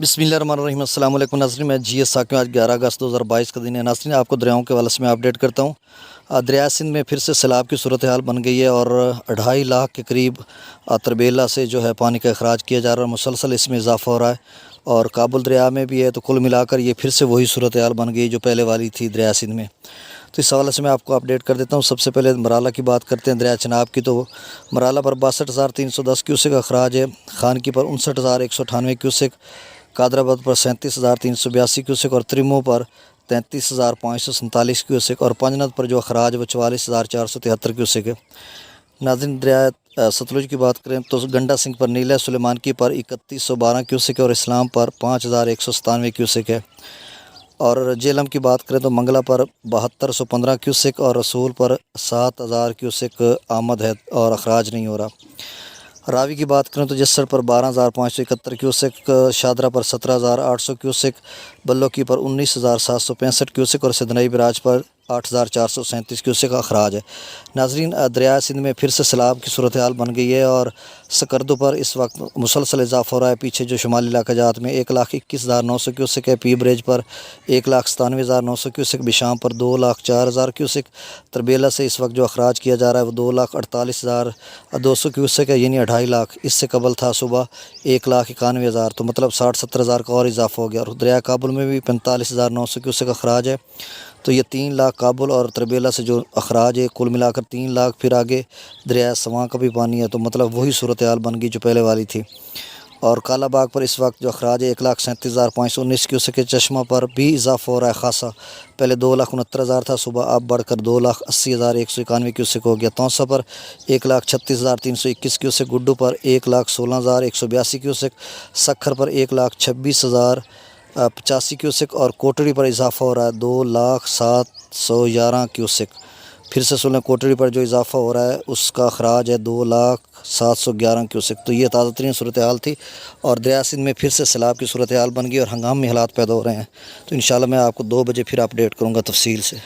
बिस्मिल्लाहिर्रहमानिर्रहीम। अस्सलाम वालेकुम नाज़रीन, मैं जी एस साकिब। आज 11 अगस्त 2022 का दिन है नाज़रीन। आपको दरियाओं के हवाले से मैं अपडेट करता हूँ। दरिया सिंध में फिर से सैलाब की सूरत हाल बन गई है और 2.5 लाख के करीब तरबेला से जो है पानी का अखराज किया जा रहा है। मुसलसल इसमें इजाफ़ा हो रहा है और काबुल दरिया में भी है, तो कुल मिलाकर ये फिर से वही सूरत हाल बन गई जो पहले वाली थी दरिया सिंध में। तो इस हवाले से मैं आपको अपडेट कर देता हूँ। सबसे पहले मराला की बात करते हैं, दरिया चनाब की। तो मराला पर 62,310 क्यूसेक अखराज है, खानकी पर 59,198 क्यूसेक, कादराबाद पर 37,382 क्यूसेक और त्रिमो पर 33,547 क्यूसेक और पंजनद पर जो अखराज वो 44,473 क्यूसेक है। नाज़रीन, दरिया सतलुज की बात करें तो गंडा सिंह पर नीला सुलेमानकी पर 3112 क्यूसेक है और इस्लाम पर 5,197 क्यूसेक है। और जेलम की बात करें तो मंगला पर 7215 क्यूसेक और रसूल पर 7,000 क्यूसेक आमद है और अखराज नहीं हो रहा। रावी की बात करें तो जस्सर पर 12,571 क्यूसेक, शादरा पर 17,800 क्यूसेक, बल्लोकी पर 19,765 क्यूसेक और सिदनई बराज पर 8,437 क्यूसेक का अखराज है। नाज़रीन, दरिया सिंध में फिर से सैलाब की सूरत हाल बन गई है और सकरदो पर इस वक्त मुसलसल इजाफ़ा हो रहा है। पीछे जो शुमाली इलाका जात में 1,21,900 क्यूसेक है, पी ब्रिज पर 1,97,900 क्यूसेक, बिशाम पर 2,04,000 क्यूसेक, तरबेला से इस वक्त जो अखराज किया जा रहा है वो 2,48,200 क्यूसेक है, यानी 2.5 लाख। इससे कबल था सुबह 1,91,000, तो मतलब 60-70 हज़ार का और इजाफ़ा हो गया। और दरिया काबुल में भी 45,900 क्यूसेक अखराज है, तो ये 3 लाख काबुल और तरबेला से जो अखराज है कुल मिलाकर 3 लाख। फिर आगे दरिया सवां का भी पानी है, तो मतलब वही सूरत हाल बन गई जो पहले वाली थी। और कालाबाग पर इस वक्त जो अखराज है 1,37,519 क्यूसेक के। चश्मा पर भी इजाफ़ा हो रहा है ख़ासा, पहले 2,69,000 था सुबह, अब बढ़कर 2,80,191 क्यूसेक हो गया। तौसा पर 1,36,321 क्यूसेक, गुड्डू पर 1,16,182 क्यूसेक, सखर पर 1,26,085 क्यूसेक और कोटड़ी पर इजाफ़ा हो रहा है 2,07,11 क्यूसेक। फिर से सुन लें, कोटड़ी पर जो इजाफ़ा हो रहा है उसका अखराज है 2,07,11 क्यूसेक। तो ये ताज़ा तरीन सूरत हाल थी और दरिया सिंध में फिर से सैलाब की सूरत हाल बन गई और हंगामी हालात पैदा हो रहे हैं। तो इंशाल्लाह मैं आपको 2 बजे फिर अपडेट करूँगा तफसील से।